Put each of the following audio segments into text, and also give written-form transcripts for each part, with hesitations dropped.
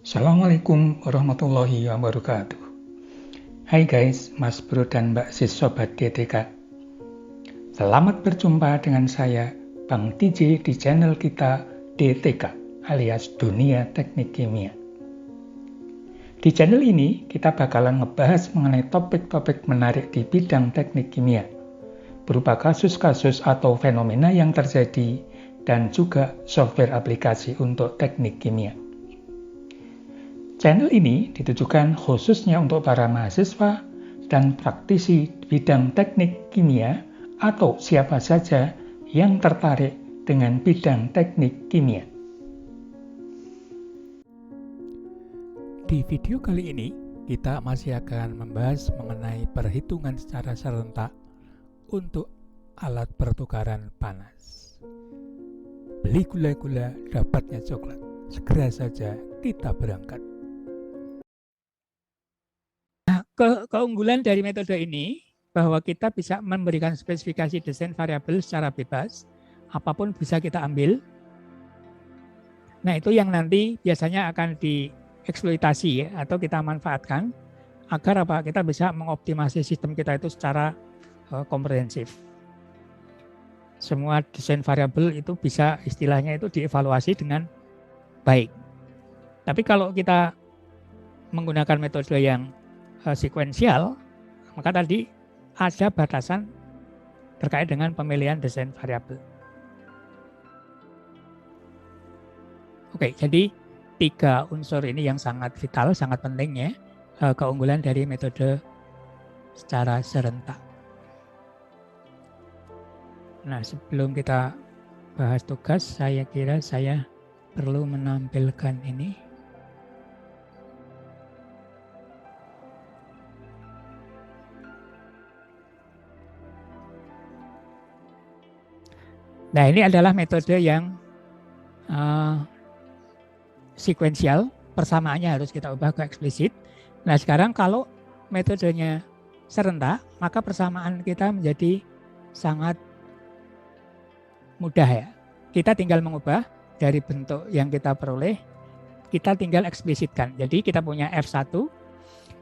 Assalamualaikum warahmatullahi wabarakatuh. Hai guys, Mas Bro dan Mbak Sis Sobat DTK. Selamat berjumpa dengan saya, Bang TJ di channel kita DTK alias Dunia Teknik Kimia. Di channel ini kita bakalan ngebahas mengenai topik-topik menarik di bidang teknik kimia, berupa kasus-kasus atau fenomena yang terjadi dan juga software aplikasi untuk teknik kimia. Channel ini ditujukan khususnya untuk para mahasiswa dan praktisi bidang teknik kimia atau siapa saja yang tertarik dengan bidang teknik kimia. Di video kali ini, kita masih akan membahas mengenai perhitungan secara serentak untuk alat pertukaran panas. Beli gula-gula, dapatnya coklat. Segera saja kita berangkat. Keunggulan dari metode ini bahwa kita bisa memberikan spesifikasi desain variabel secara bebas, apapun bisa kita ambil. Nah, itu yang nanti biasanya akan dieksploitasi ya, atau kita manfaatkan agar apa? Kita bisa mengoptimasi sistem kita itu secara komprehensif. Semua desain variabel itu bisa istilahnya itu dievaluasi dengan baik. Tapi kalau kita menggunakan metode yang sekuensial, maka tadi ada batasan terkait dengan pemilihan desain variabel. Oke, jadi 3 unsur ini yang sangat vital, sangat penting ya, keunggulan dari metode secara serentak. Nah, sebelum kita bahas tugas, saya kira saya perlu menampilkan ini. Nah, ini adalah metode yang sekuensial, persamaannya harus kita ubah ke eksplisit. Nah, sekarang kalau metodenya serentak, maka persamaan kita menjadi sangat mudah ya. Kita tinggal mengubah dari bentuk yang kita peroleh, kita tinggal eksplisitkan. Jadi kita punya F1,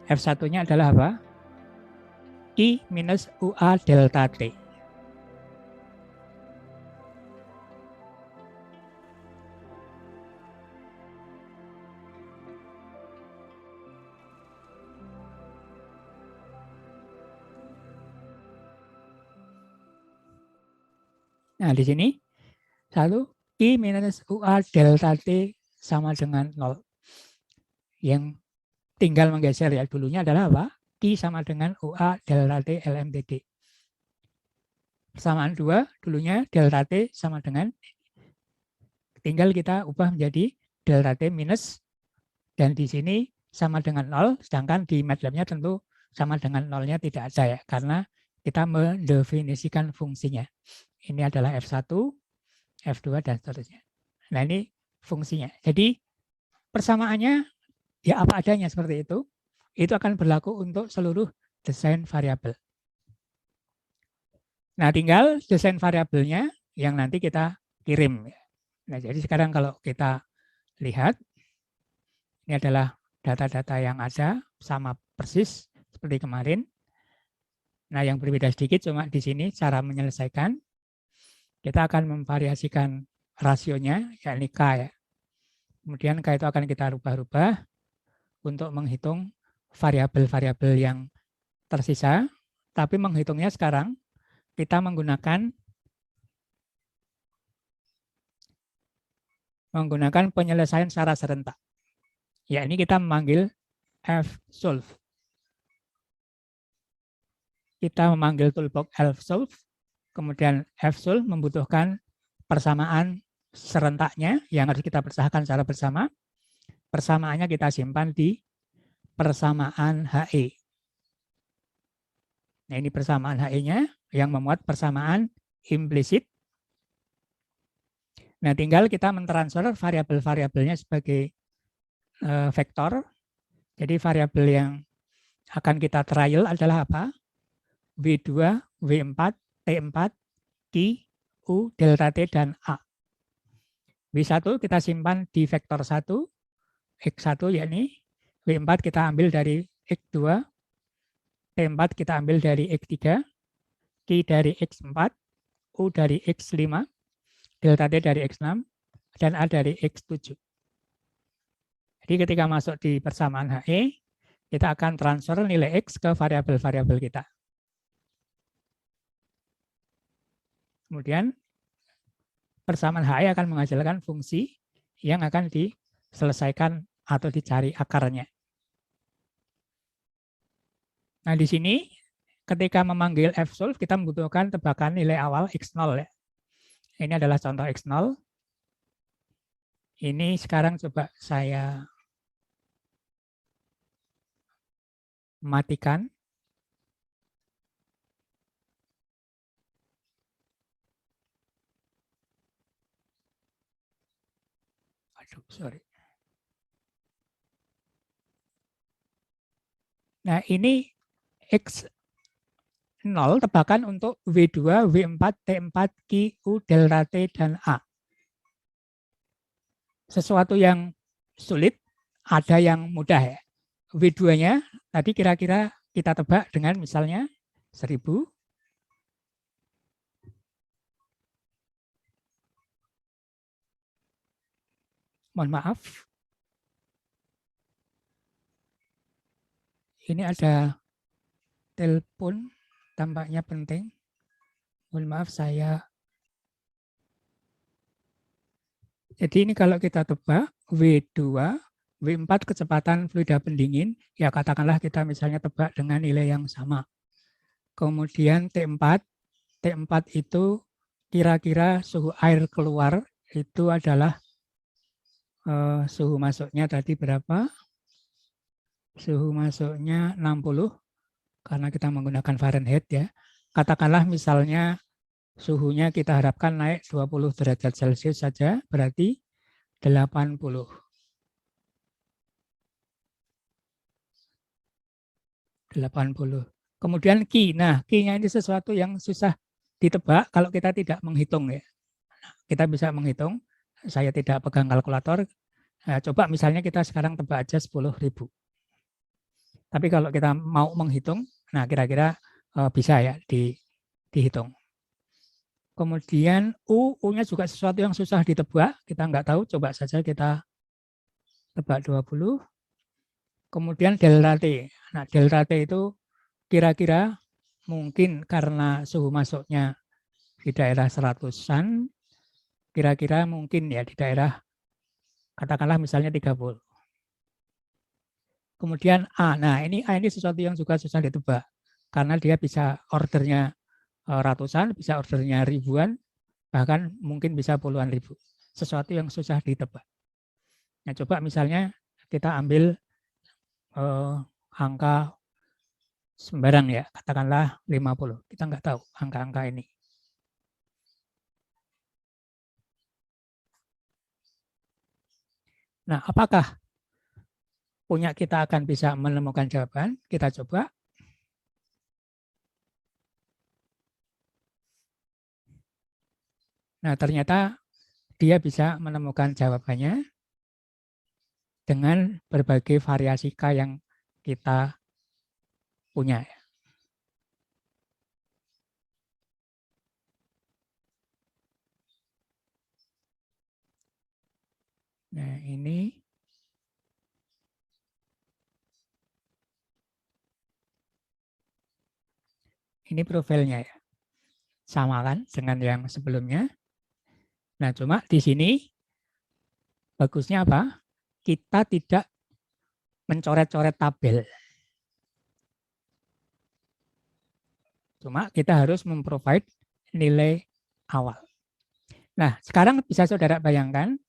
F1-nya adalah apa? I minus UA delta T. Nah, di sini lalu I minus UA delta T sama dengan 0. Yang tinggal menggeser ya, dulunya adalah apa? I sama dengan UA delta T LMTD. Persamaan 2, dulunya delta T sama dengan, tinggal kita ubah menjadi delta T minus, dan di sini sama dengan 0, sedangkan di MATLAB-nya tentu sama dengan 0-nya tidak ada ya, karena kita mendefinisikan fungsinya. Ini adalah F1, F2, dan seterusnya. Nah, ini fungsinya. Jadi persamaannya ya apa adanya seperti itu. Itu akan berlaku untuk seluruh desain variabel. Nah, tinggal desain variabelnya yang nanti kita kirim. Nah, jadi sekarang kalau kita lihat, ini adalah data-data yang ada, sama persis seperti kemarin. Nah, yang berbeda sedikit cuma di sini cara menyelesaikan. Kita akan memvariasikan rasionya, yakni K ya. Kemudian K itu akan kita rubah-rubah untuk menghitung variabel-variabel yang tersisa, tapi menghitungnya sekarang kita menggunakan penyelesaian secara serentak. Ya, ini kita memanggil fsolve. Kita memanggil toolbox fsolve, kemudian fsolve membutuhkan persamaan serentaknya yang harus kita pecahan secara bersama. Persamaannya kita simpan di persamaan HE. Nah, ini persamaan HE-nya yang memuat persamaan implisit. Nah, tinggal kita mentransfer variabel-variabelnya sebagai vektor. Jadi variabel yang akan kita trial adalah apa? W2, W4, T4, Q, U, delta T, dan A. W1 kita simpan di vektor 1, X1 yakni W4 kita ambil dari X2, T4 kita ambil dari X3, Q dari X4, U dari X5, delta T dari X6, dan A dari X7. Jadi ketika masuk di persamaan HE, kita akan transfer nilai X ke variabel-variabel kita. Kemudian persamaan HE akan menghasilkan fungsi yang akan diselesaikan atau dicari akarnya. Nah, di sini ketika memanggil fsolve kita membutuhkan tebakan nilai awal X0 ya. Ini adalah contoh X0. Ini sekarang coba saya matikan. Aduh, sorry. Nah, ini X0 tebakan untuk W2, W4, T4, Q, U, delta T, dan A. Sesuatu yang sulit, ada yang mudah ya. W2-nya tadi kira-kira kita tebak dengan misalnya 1000. Mohon maaf. Ini ada telepon, tampaknya penting. Mohon maaf saya. Jadi ini kalau kita tebak W2, W4 kecepatan fluida pendingin, ya katakanlah kita misalnya tebak dengan nilai yang sama. Kemudian T4 itu kira-kira suhu air keluar itu adalah suhu masuknya tadi berapa? Suhu masuknya 60 karena kita menggunakan Fahrenheit ya. Katakanlah misalnya suhunya kita harapkan naik 20 derajat Celcius saja, berarti 80. Kemudian Q. Nah, Q-nya ini sesuatu yang susah ditebak kalau kita tidak menghitung ya. Kita bisa menghitung. Saya tidak pegang kalkulator. Nah, coba misalnya kita sekarang tebak aja 10.000. Tapi kalau kita mau menghitung, nah kira-kira bisa ya dihitung. Kemudian U-nya juga sesuatu yang susah ditebak. Kita nggak tahu, coba saja kita tebak 20. Kemudian delta T. Nah, delta T itu kira-kira mungkin karena suhu masuknya di daerah 100-an, kira-kira mungkin ya di daerah katakanlah misalnya 30. Kemudian A. Nah, ini A ini sesuatu yang juga susah ditebak karena dia bisa ordernya ratusan, bisa ordernya ribuan, bahkan mungkin bisa puluhan ribu. Sesuatu yang susah ditebak. Nah, coba misalnya kita ambil angka sembarang ya, katakanlah 50. Kita nggak tahu angka-angka ini. Nah, apakah punya kita akan bisa menemukan jawaban? Kita coba. Nah, ternyata dia bisa menemukan jawabannya dengan berbagai variasi K yang kita punya. Nah, ini profilnya ya. Sama kan dengan yang sebelumnya. Nah, cuma di sini bagusnya apa? Kita tidak mencoret-coret tabel. Cuma kita harus memprovide nilai awal. Nah, sekarang bisa saudara bayangkan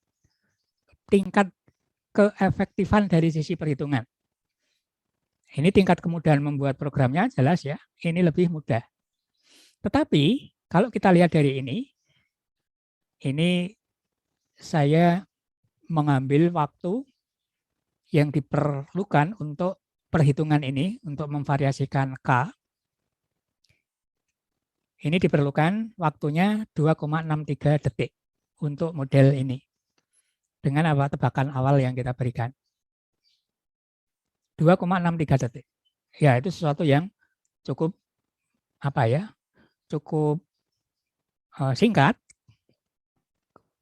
tingkat keefektifan dari sisi perhitungan. Ini tingkat kemudahan membuat programnya jelas ya, ini lebih mudah. Tetapi kalau kita lihat dari ini saya mengambil waktu yang diperlukan untuk perhitungan ini, untuk memvariasikan K. Ini diperlukan waktunya 2,63 detik untuk model ini. Dengan apa tebakan awal yang kita berikan. 2,63 detik. Ya, itu sesuatu yang cukup cukup singkat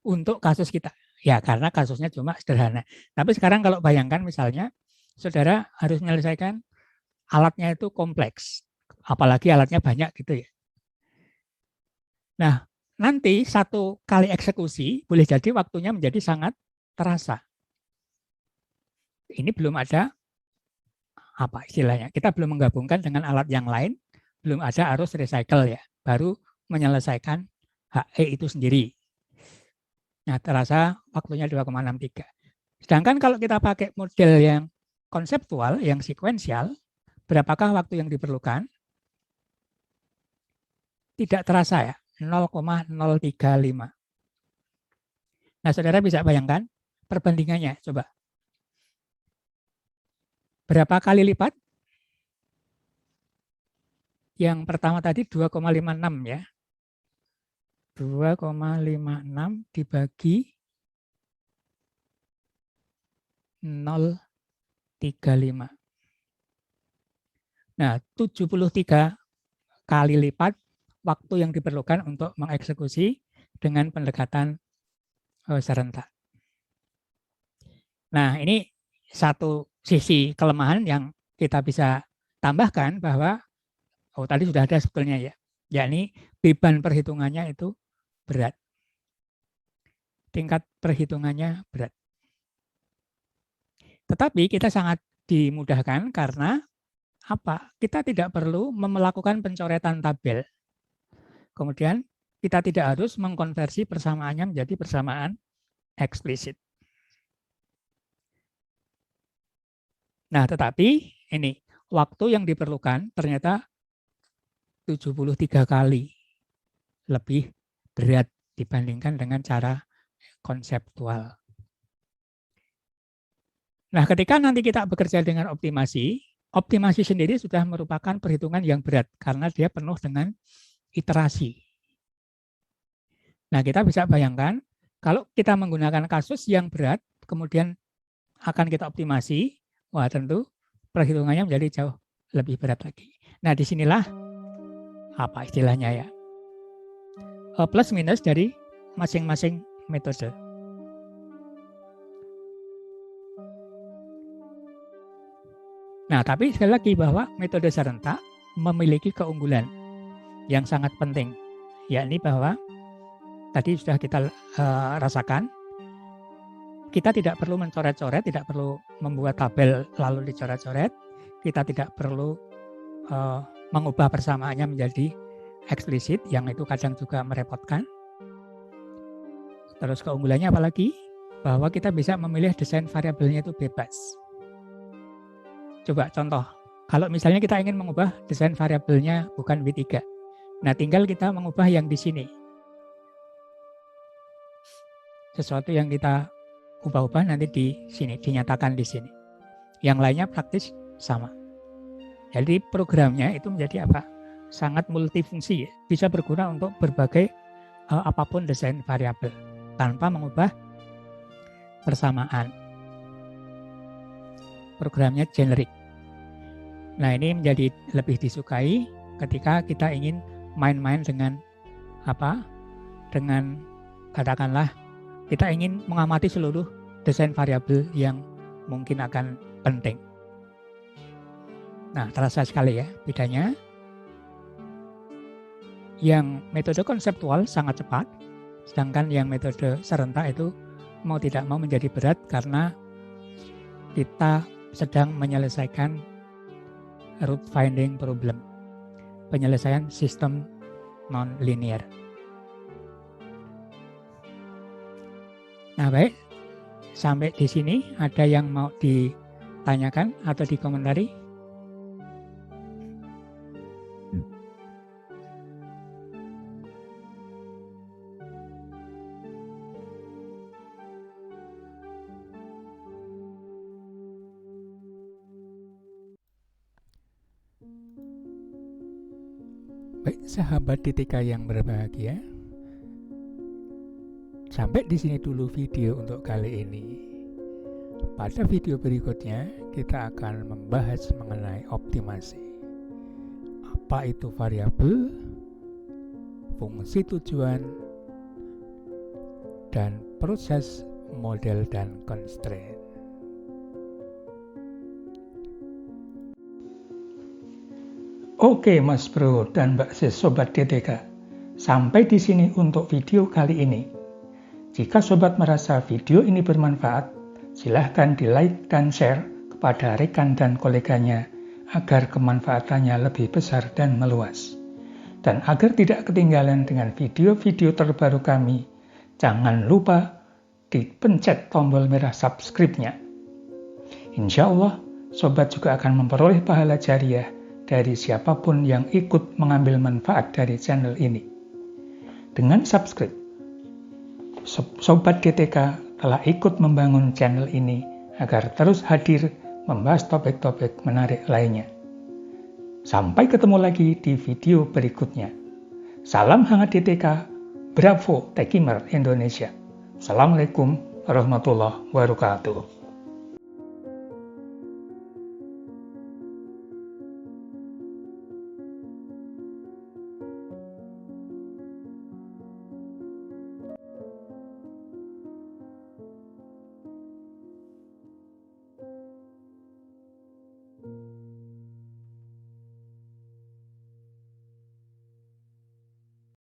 untuk kasus kita. Ya, karena kasusnya cuma sederhana. Tapi sekarang kalau bayangkan misalnya saudara harus menyelesaikan alatnya itu kompleks, apalagi alatnya banyak gitu ya. Nah, nanti satu kali eksekusi boleh jadi waktunya menjadi sangat terasa. Ini belum ada apa istilahnya, kita belum menggabungkan dengan alat yang lain, belum ada arus recycle ya, baru menyelesaikan HE itu sendiri. Nah, terasa waktunya 2,63. Sedangkan kalau kita pakai model yang konseptual, yang sekuensial, berapakah waktu yang diperlukan? Tidak terasa ya, 0,035. Nah, saudara bisa bayangkan perbandingannya, coba. Berapa kali lipat? Yang pertama tadi 2,56 ya. 2,56 dibagi 0,35. Nah, 73 kali lipat waktu yang diperlukan untuk mengeksekusi dengan pendekatan serentak. Nah, ini satu sisi kelemahan yang kita bisa tambahkan bahwa tadi sudah ada sebetulnya ya, yakni beban perhitungannya itu berat. Tingkat perhitungannya berat. Tetapi kita sangat dimudahkan karena apa? Kita tidak perlu melakukan pencoretan tabel. Kemudian kita tidak harus mengkonversi persamaannya menjadi persamaan eksplisit. Nah, tetapi ini waktu yang diperlukan ternyata 73 kali lebih berat dibandingkan dengan cara konseptual. Nah, ketika nanti kita bekerja dengan optimasi, optimasi sendiri sudah merupakan perhitungan yang berat karena dia penuh dengan iterasi. Nah, kita bisa bayangkan kalau kita menggunakan kasus yang berat, kemudian akan kita optimasi, wah tentu perhitungannya menjadi jauh lebih berat lagi. Nah, disinilah apa istilahnya ya, plus minus dari masing-masing metode. Nah, tapi sekali lagi bahwa metode serentak memiliki keunggulan yang sangat penting, yakni bahwa tadi sudah kita rasakan, kita tidak perlu mencoret-coret, tidak perlu membuat tabel lalu dicoret-coret, kita tidak perlu mengubah persamaannya menjadi eksplisit, yang itu kadang juga merepotkan. Terus keunggulannya apalagi? Bahwa kita bisa memilih desain variabelnya itu bebas. Coba contoh, kalau misalnya kita ingin mengubah desain variabelnya bukan W3, nah tinggal kita mengubah yang di sini. Sesuatu yang kita ubah-ubah nanti di sini, dinyatakan di sini. Yang lainnya praktis sama. Jadi programnya itu menjadi apa? Sangat multifungsi, bisa berguna untuk berbagai apapun desain variabel tanpa mengubah persamaan. Programnya generik. Nah, ini menjadi lebih disukai ketika kita ingin main-main dengan apa? Dengan katakanlah kita ingin mengamati seluruh desain variabel yang mungkin akan penting. Nah, terasa sekali ya bedanya. Yang metode konseptual sangat cepat, sedangkan yang metode serentak itu mau tidak mau menjadi berat karena kita sedang menyelesaikan root finding problem, penyelesaian sistem non-linear. Nah, baik, sampai di sini ada yang mau ditanyakan atau dikomentari? Baik, sahabat Ditika yang berbahagia, sampai di sini dulu video untuk kali ini. Pada video berikutnya, kita akan membahas mengenai optimasi. Apa itu variabel, fungsi tujuan, dan proses model dan constraint. Oke Mas Bro dan Mbak Sis Sobat DTK, sampai di sini untuk video kali ini. Jika Sobat merasa video ini bermanfaat, silahkan di-like dan share kepada rekan dan koleganya agar kemanfaatannya lebih besar dan meluas. Dan agar tidak ketinggalan dengan video-video terbaru kami, jangan lupa dipencet tombol merah subscribe-nya. Insya Allah, Sobat juga akan memperoleh pahala jariah dari siapapun yang ikut mengambil manfaat dari channel ini. Dengan subscribe, Sobat DTK telah ikut membangun channel ini agar terus hadir membahas topik-topik menarik lainnya. Sampai ketemu lagi di video berikutnya. Salam hangat DTK, Bravo Techimer Indonesia. Assalamualaikum warahmatullahi wabarakatuh.